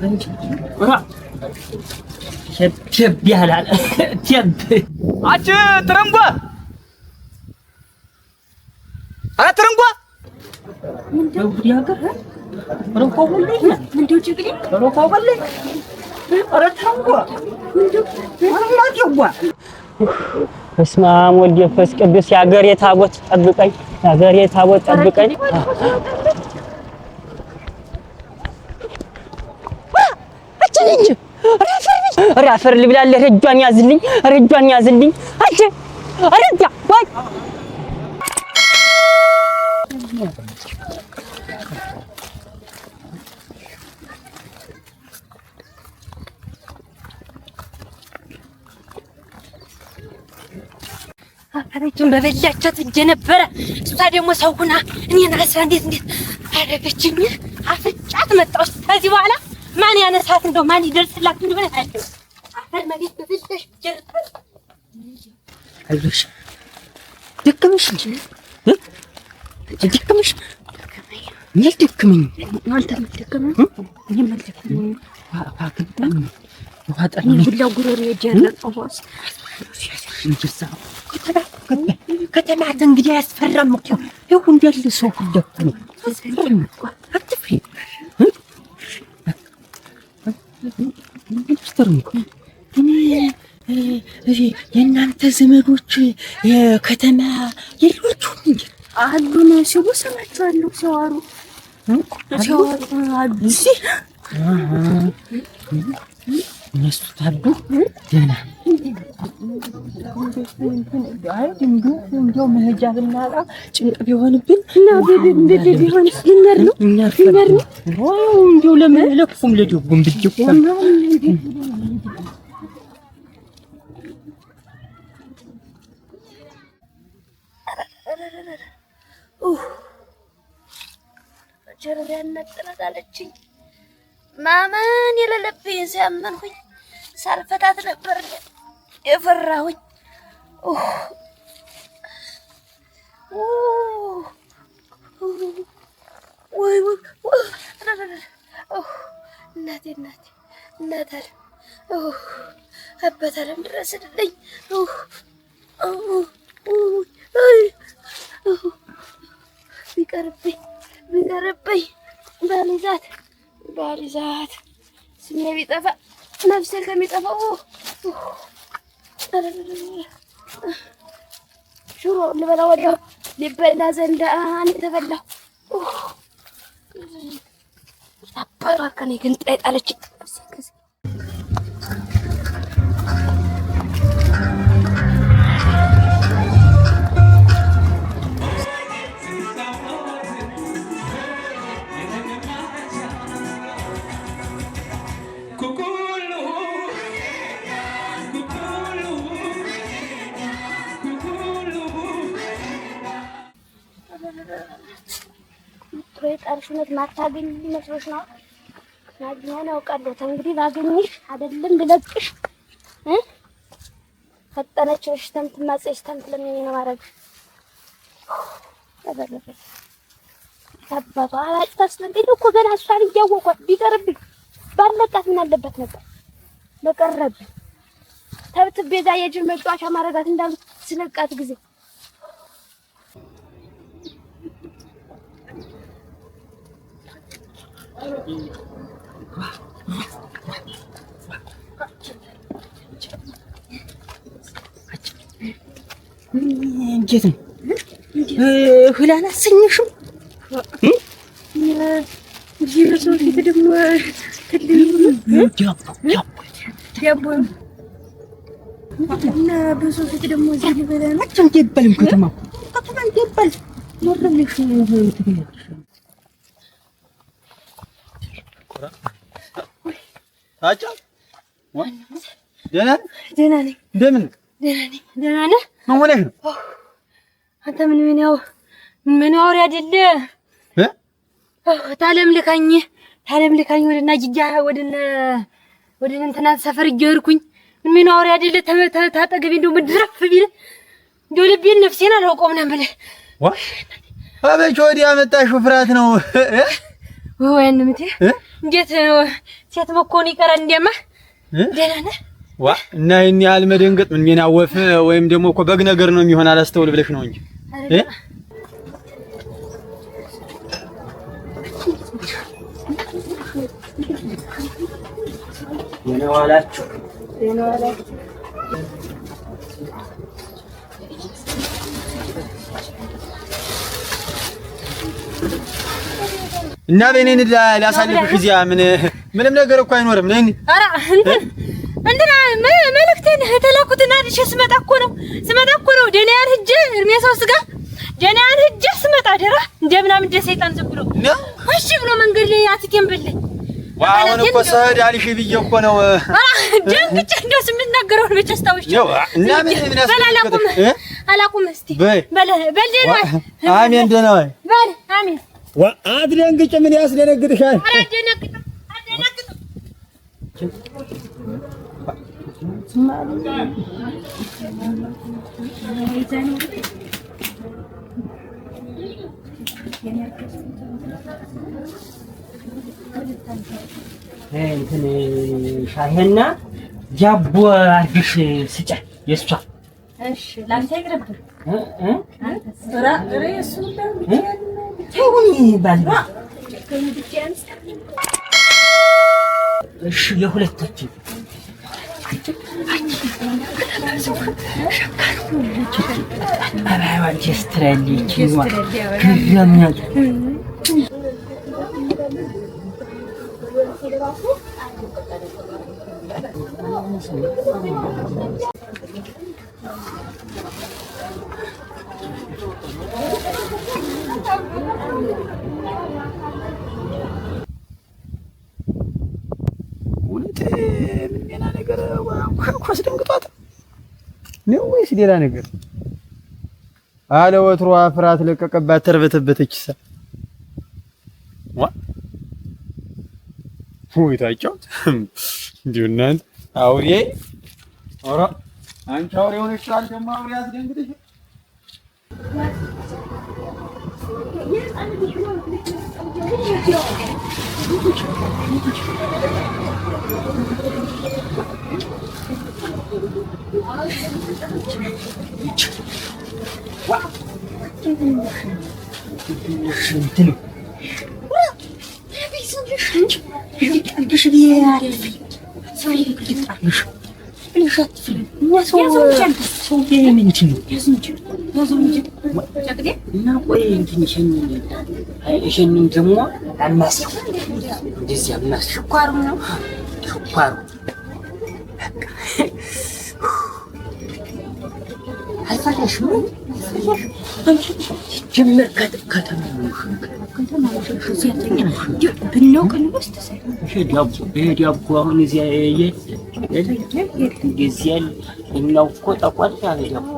انت شب يا هلال تيب አጭ ትረንጓ አረ ትረንጓ ምንድነው ያገር ረንጓ ወለኝ ምንድነው ጭግሪ ረንጓ ወለኝ አረ ትረንጓ ምንድነው ማጅጓ በስመ አብ ወልድ መንፈስ ቅዱስ የአገሬ ታቦት ጠብቀኝ የአገሬ ታቦት ጠብቀኝ አጭልኝ ራፈር ልብላለ ረጇን ያዝልኝ ረጇን ያዝልኝ አጭ አረጃ ወይ አፈረችን በበላቻት እጄ ነበረ እሷ ደግሞ ሰው ሁና እኔን አስራ እንዴት አደረገችኝ አፍጫት መጣው ከዚህ በኋላ ማን ያነሳት እንደው ማን ይደርስላት እንደሆነ ታውቂው አፈር መሬት በበላሽ ጀርባ አይዞሽ ደከመሽ እንጂ ደከመሽ ደከመኝ አንተ ደከመኝ እኔ ደከመኝ አከብታኝ ወጣኝ ሁላ ጉሮሮ የጀረጠው ዋስ እንጀሳ ከተማት እንግዲህ ያስፈራም እኮ ይሁን እንዳለ ሰው ሁሉ ነው አትፍሪ የእናንተ ዘመዶች የከተማ የሉችም እንጂ አሉ ነው ሲሉ ሰማቸዋለሁ ሲዋሩ አሉ እነሱ ታዱ ደህና እንደው መሄጃ ብናጣ ጭንቅ ቢሆንብን እና ቢሆንስ ልንር ነው እንደው ለመለክፉም ለደጉም ብትቆም ጀርባዬን ነጥለታለችኝ ማመን የሌለብኝ ሲያመንኩኝ ሳልፈታት ነበር የፈራሁኝ ወይ እናቴ እናት አለ አባት አለም ድረስልኝ ቢቀርብኝ ባልይዛት ስሜ ቢጠፋ ነፍሴ ከሚጠፋው ሽሮ ልበላ ወዲያው ሊበላ ዘንድ አንድ ተበላሁ ታባራከኔ ግን ጣይጣለች ጣርሽነት ማታገኝ መስሎሽ ነው ማግኘት አውቃለሁ እንግዲህ ባገኝሽ አይደለም ልለቅሽ ፈጠነችሽ ተምትማጽሽ ተምትለምኝ ነው ማረግ ተበረፈ ታባቷ አላጭ ታስነገኝ እኮ ገና እሷን እያወቋት ቢቀርብኝ ባለቃት ምን አለበት ነበር በቀረብኝ ተብትቤዛ የጅል መጫወቻ ማረጋት እንዳሉ ስለቃት ጊዜ እንዴት ነው ሁላና ሰኝሽም እዚህ በሰው ፊት ደግሞ ዲያቦ እና በሰው ፊት ደግሞ እዚህ ሊበላ ነው እንዴባልም ከተማ እንዴባል ወረልሽ ትገኛለሽ ታጫ ደህና ነኝ እንደምን ደህና ነህ ምን ሆነህ ነው አንተ ምን አውሬ አይደለ ታለም ልካኝ ወደና ጅጃ ወደነ እንትና ሰፈር እየሄድኩኝ ምን አውሬ አይደለ ታጠገቤ እንደው መድረፍ ቢል እንደው ልቤን ነፍሴን አላውቀውም ነበር። አበች ወዲያ መጣሽው ፍራት ነው ወይ እንምቴ እንዴት ሴት መኮን ይቀራል እንደማ ደህና ነህ እና ይሄን ያህል መደንገጥ ምን የሚናወፍ ወይም ደግሞ እኮ በግ ነገር ነው የሚሆን አላስተውል ብለሽ ነው እንጂ የነዋላችሁ እና በእኔን ላሳልፍሽ እዚያ ምንም ነገር እኮ አይኖርም ነኝ ኧረ እንትና መልእክቴን ተላኩትና ልጅ ስመጣ እኮ ነው ደናያን ሂጅ እርሜ ሰው ስጋ ደናያን ሂጅ ስመጣ ደራ እንደምናምን እንደ ሰይጣን ዝም ብሎ እሺ ብሎ መንገድ ላይ አትቴም በለኝ ዋው እኮ ሰህድ አልሽ ብዬ እኮ ነው ደንግጬ እንደው ስምናገረውን ብቻ አስታውሽ እና ምን ያስፈልጋል አላቁም እስቲ በል አሜን ደህና ወይ በል አሜን አትደንግጭ ምን ያስደነግጥሻል አትደነግጥ እንትን ሻይና ጃቦ አዲስ ስጫት የሷ እሺ ላንተ ይቅርብህ እሱ ተውኝ ባል እሺ የሁለታችን አባባን ጀስትራሊች ነው ከያምኛል ሌላ ነገር አስደንግጧት ነው ወይስ ሌላ ነገር? አለ ወትሮ ፍርሃት ለቀቀባት ተርበተበተች። ወይ ታጫውት እንዲሁ እናንተ አውሬ ኧረ አንቺ አውሬ ሆነሽ ደግሞ አውሬ አስደንግጥሽ ጀመር ከተማ ዲያቦ አሁን እዚያ የዚያል እኛው እኮ ጠቋር ያለ ዲያቦ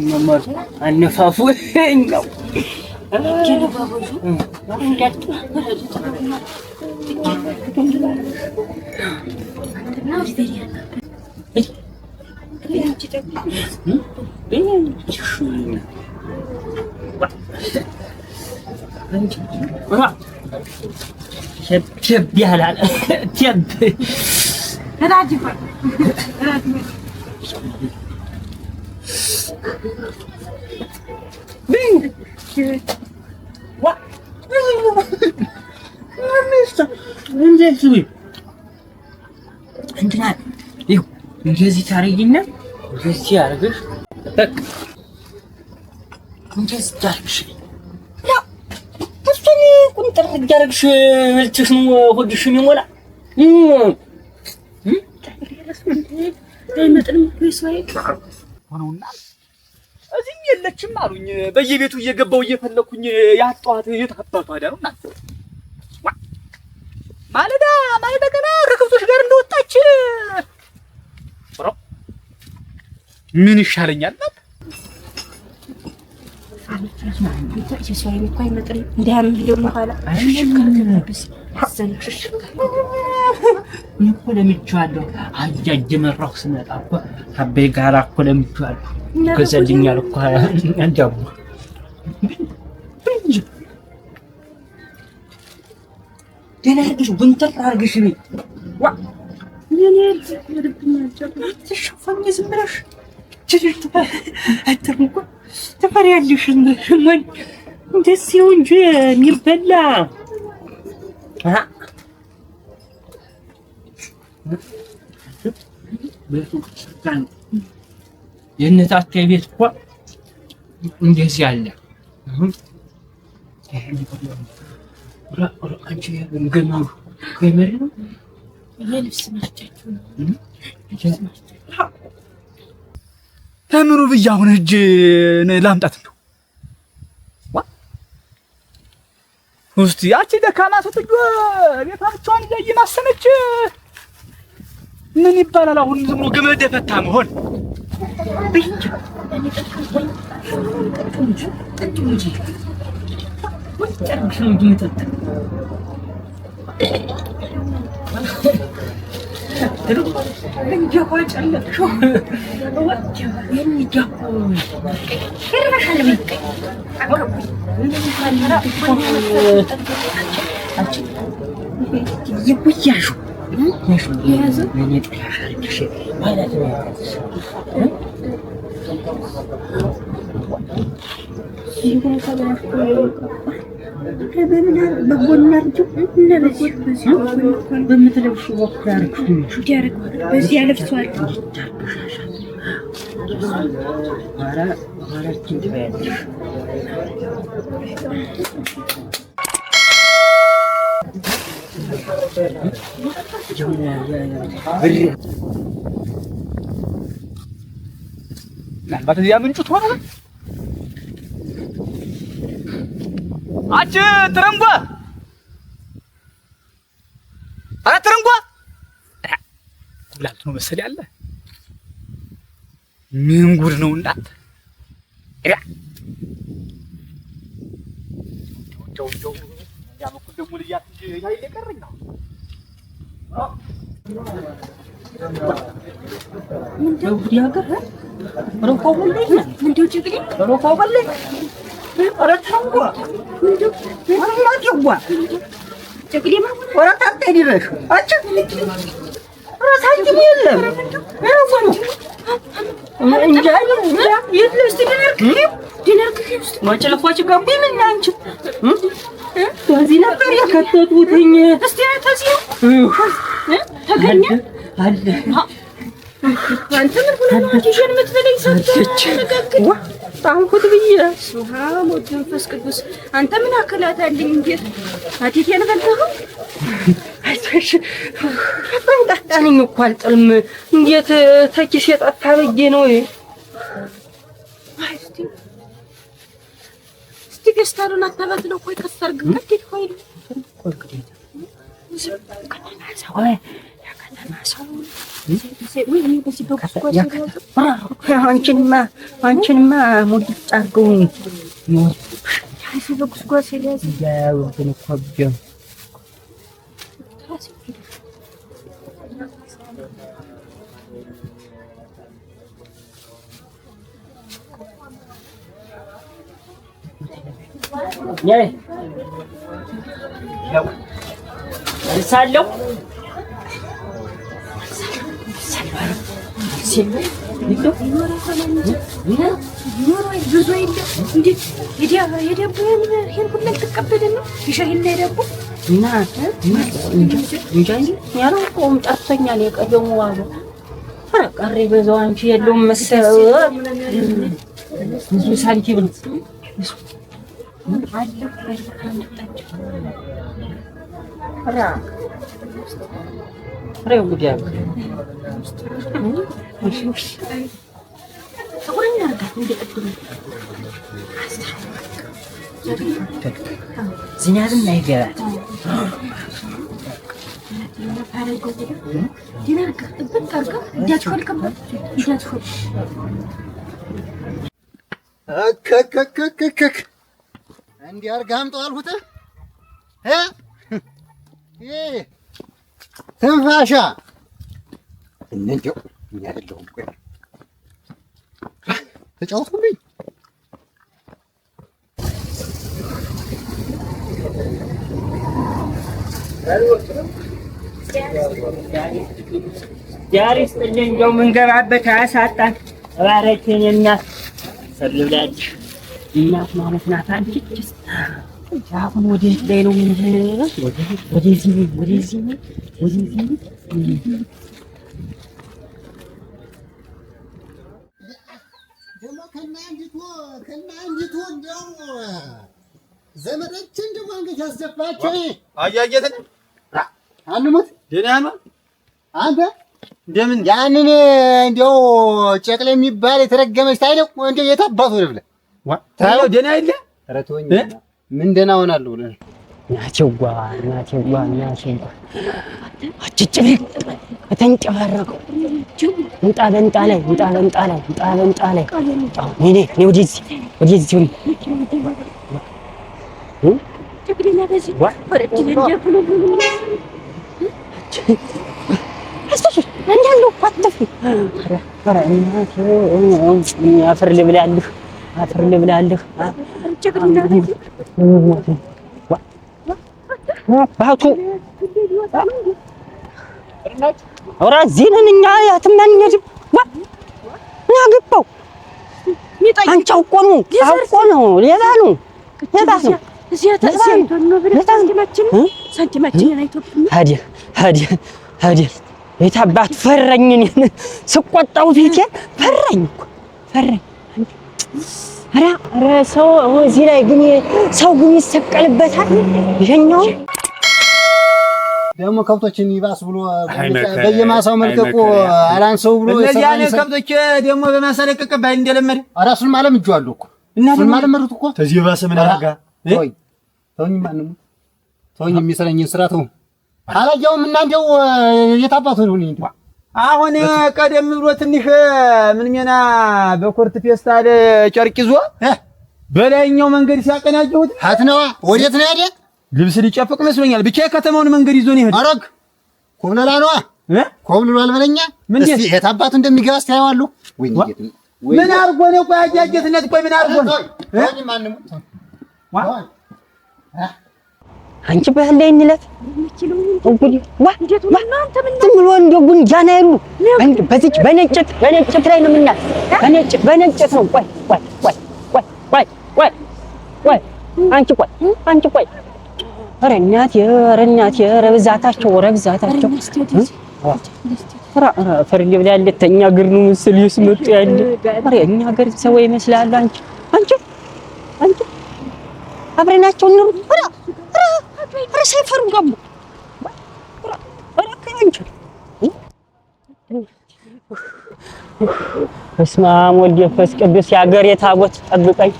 መመር አነፋፉ እኛው تب يا هلال تب راجب بين وا እንዴት ትይ እንትና ይሁ እንደዚህ ታረጊና እንደዚህ ያርግሽ በቃ እንደዚህ ታርግሽ ቁንጥር ያርግሽ ልትሽ ነው ሆድሽ የሚሞላ አይመጥንም ወይስዋይ ሆነውና እዚህም የለችም አሉኝ በየቤቱ እየገባው እየፈለኩኝ ያጣኋት የታባቷ አይደል እናንተ ማለዳ ገና ከከብቶች ጋር እንደወጣች ምን ይሻለኛል ማለት አለች ማለት ነው። ወይስዋይ እኮ አይመጥንም እንዲያም ደግሞ ኋላ ዘንክሽ እኔ እኮ ለምቼዋለሁ። አጃጅ መራሁ ስመጣ እኮ አበይ ጋር እኮ ለምቼዋለሁ። ገዛልኛል እኮ አንዳው ደህና አድርግሽ ጉንተር አድርግሽ ዋ የኔ ተሸፈኝ ዝም ብለሽ አትርኩ ተፈሪያለሽ ምን ደስ ይሁን እንጂ የሚበላ የእነታቴ ቤት እኮ እንደዚህ አለ። አንቺ ገመዱ ገመድ ነው የልብስ ማስጫቸው ነው። ተምሩ ብዬ አሁን ሂጅ ላምጣት እንደው እስቲ ያቺ ደካማ ስትጆ ቤታቸውን እያየማሰነች ምን ይባላል አሁን ዝም ብሎ ገመድ የፈታ መሆን በምትለብሺው በኩል በዚህ ያለብሷል። ምናልባት እዚያ ምንጩ ትሆነ አንቺ ትረንጓ ኧረ ትረንጓ ጉላልት ነው መሰል ያለ ምን ጉድ ነው እናት ያ በኩል ደግሞ ልያት እንጂ ያ ይቀርኝ ነው ምንድነው ዲያገር ሮኮብልኝ ምንድነው ጭግሪ ሮኮብልኝ አረታንጓ ምንድነው ማማጭዋ ጭግሪ ማማ ወራታንተ ዲረሽ አጭ ራሳችን የለም እንጃ የለም ዲነርክ ማጨለፋች ጋር ምን አንቺ በዚህ ነበር የከተቱትኝ እስቲ ተዚህ ተገኘ አለ አንተ ምን ሆነ ነው ዲሽን የምትበለኝ ሰጥተህ ተነጋገር ታንኩት ብዬ ሱብሃን ወመንፈስ ቅዱስ አንተ ምን አከላት አለኝ እንዴት አዲቴን በልተው አይተሽ ፈንጣጣንኝ እኮ አልጥልም እንዴት ተኪስ የጠፋ ብዬ ነው እስቲ ገስታሉን አታበትለው ቆይ ከሰርግ ከዲት ሆይል አንቺንማ ሙልጭ አድርገውኝ በጉስጓዝ ሲያዝ ያዩትን እኮ ቢሆን ሳለው ቀሪ በዛው አንቺ የለውም መሰለህ ብዙ ሳንቲም ነው ዝናብም አይገባት እንዲህ አድርገህ አምጣው አልሁት ትንፋሻ እንደው ያደለው ቆይ ተጫውቱልኝ። ዛሬ ስጥልኝ እንደው ምንገባበት አያሳጣን። እባረችኝ እናት ሰልብላች እናት ማለት ናት። አንቺስ አሁን ወዴት ላይ ነው? ወደዚህ ደግሞ ከእናንዲቱ እንደው ዘመዶችን ደግሞ አንገት ያስደፋቸው አያየትን አንሙት ደህና ነው አንተ እንደምን ያንን እንደው ጨቅለ የሚባል የተረገመች ታይለው እንደው የታባቱ ብለህ ታየው ደህና አይደለ? ኧረ ተወኝ። ምን ደህና ሆናለሁ ብለህ ናቴዋ አጭጭልቅ ተንጨባረቀው ውጣ በንጣ ላይ እኔ ወደዚህ አፈር ልብላለህ ባቱ ኧረ እዚህ ነን እኛ የትም አንሄድም። ምን አገባው? አንቺ አውቆ ነው ሌላ ነው ሀዲያ የት አባት ፈረኝ። እኔን ስቆጣው ፊቴን ፈረኝ። ኧረ ሰው እዚህ ላይ ግን ሰው ይሰቀልበታል። ይሄኛው ደግሞ ከብቶችን ይባስ ብሎ በየማሳው መልቀቁ አላንሰው ብሎ እነዚያ ከብቶች ደግሞ በማሳ ለቀቀ ባይ እንደለመደ አራሱን ማለም እጇለሁ እኮ እና ማለመሩት እኮ ተዚህ ባሰ ምን አረጋ ተውኝ ማንሙ ተውኝ የሚሰረኝን ስራ ተው አላየውም። እና እንደው የታባቱ ነው እንዴ አሁን ቀደም ብሎ ትንሽ ምን ሜና በኮርት ፌስታል ጨርቅ ይዞ በላይኛው መንገድ ሲያቀናጀሁት ሀትነዋ ወዴት ነው ያደ ልብስ ሊጨፍቅ መስሎኛል። ብቻ የከተማውን መንገድ ይዞ ነው ይሄድ አረግ ኮብለላ ነው ኮብለሏል በለኛ እስቲ የታባቱ እንደሚገባ ታየዋለሁ። ወይ ምን አርጎ ነው? ቆይ አጃጀትነት ቆይ ምን አርጎ ነው? አንቺ ባህል ላይ እንለፍ እንግዲህ ዝም ብሎ እንደው ጉንጃና ያሉ በዚች በነጭት ላይ ነው የምናት በነጭት ነው። ቆይ አንቺ ቆይ ኧረ እናቴ ኧረ ብዛታቸው ፈርድ ብላ ያለተኛ ግር ነው ምስል ይስመጡ ያለ ኧረ እኛ ሀገር ሰው ይመስላል። አንቺ አብረናቸው ነው ኧረ ሳይፈሩ ገቡ አንቺ በስመ አብ ወልድ መንፈስ ቅዱስ የሀገሬ ታቦት ጠብቀኝ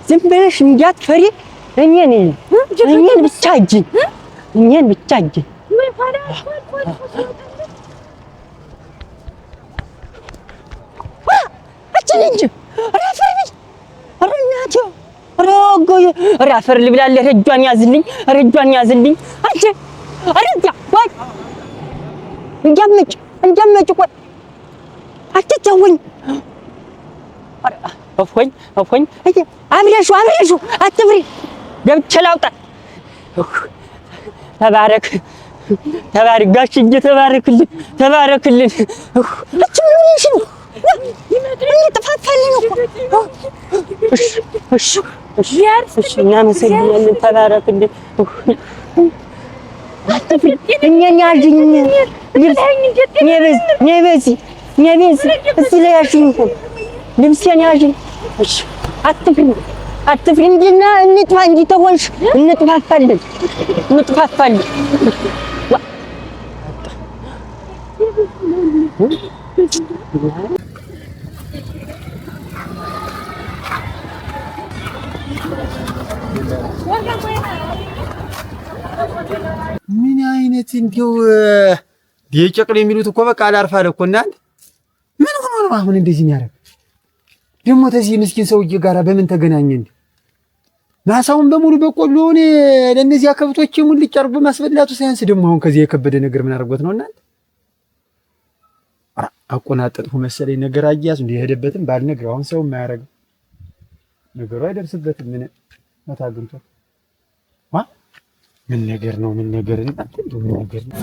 ዝም ብለሽ እንዳትፈሪ እኔን ብቻ እጅኝ እንጂ አፈር ልብላለህ። እጇን ያዝልኝ አንቺ አረጋ ወይ እንጀምጭ ቆይ አትተውኝ። እፎኝ አብረሹ አትፍሪ። ገብቼ ላውጣ። ተባረክ ጋሽዬ ተባረክልን። እቺ ምን ሆነሽ ነው? ጥፋትፈልኝ እኮ እሺ እናመሰግናለን። ተባረክልን። አትፍሪ። እኛን ያዥኝ እዚህ ላይ ያዥኝ እኮ ልብሴን ያዥኝ። እሺ አትፍሪ። እንዲና እንጥፋ እንጂ ተወንሽ እንጥፋፋለን። ምን አይነት እንደው ዲጨቅል የሚሉት እኮ በቃ አላርፋለ እኮ እናንተ ምን ሆኖ ነው አሁን እንደዚህ የሚያደርግ? ደግሞ ተዚህ ምስኪን ሰውዬ ጋራ በምን ተገናኘ እንዴ? ማሳውን በሙሉ በቆሎ እኔ ለእነዚያ ከብቶች ሙልጭ አርጎ ማስበላቱ ሳይንስ ደግሞ አሁን ከዚህ የከበደ ነገር ምን አድርጎት ነው እናንተ? አቆናጠጥሁ መሰለኝ ነገር አያዝ እንደ ሄደበትም ባልነግረው አሁን ሰው የማያረገው ነገሩ አይደርስበትም። ምን መታግንቶ ምን ነገር ነው? ምን ነገር ነው? ምን ነገር ነው?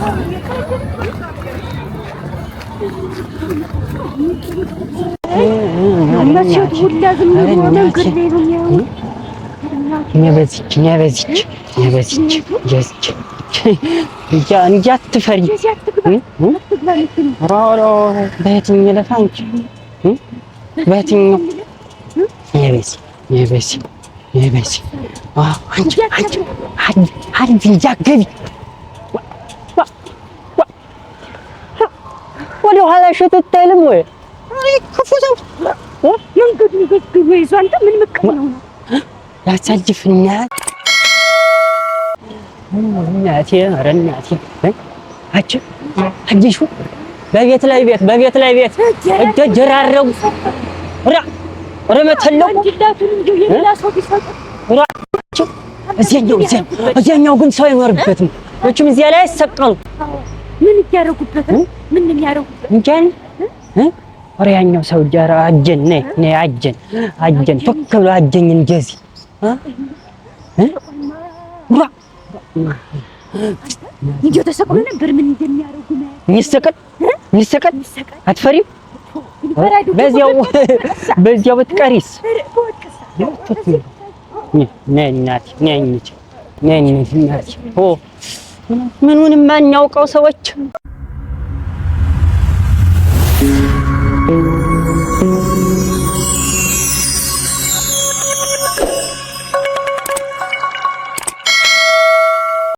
ማሽት ሁላ ዝም ብሎ መንገድ ላይ ነው የሚያው ነበዚች እንዳትፈሪ በየትኛው ለፋንች በየትኛው ነበዚ አንቺ እንዳትገቢ ወደ ኋላ ሸተት አይልም ወይ? ከፎታው መንገድ ነው ይዞ አንተ ምን መከነው ነው ያሳጅፍና እናቴ ኧረ እናቴ አጅሹ በቤት ላይ ቤት እደራረቡ ኧረ መተለው እዚያኛው ግን ሰው አይኖርበትም። መቼም እዚያ ላይ አይሰቀሉ ምን እያደረጉበት ነው? ምን የሚያደርጉበት እንጃን ኧረ ያኛው ሰው ጃራ አጀን ነይ አጀን ቶክ ብሎ አጀኝ እንደዚህ እንዴ ተሰቅሎ ነበር። ምን እንደሚያደርጉ ነው ሚሰቀል አትፈሪም? በዚያው ብትቀሪስ ነይ እናቴ ነይ ምኑንም ማናውቀው ሰዎች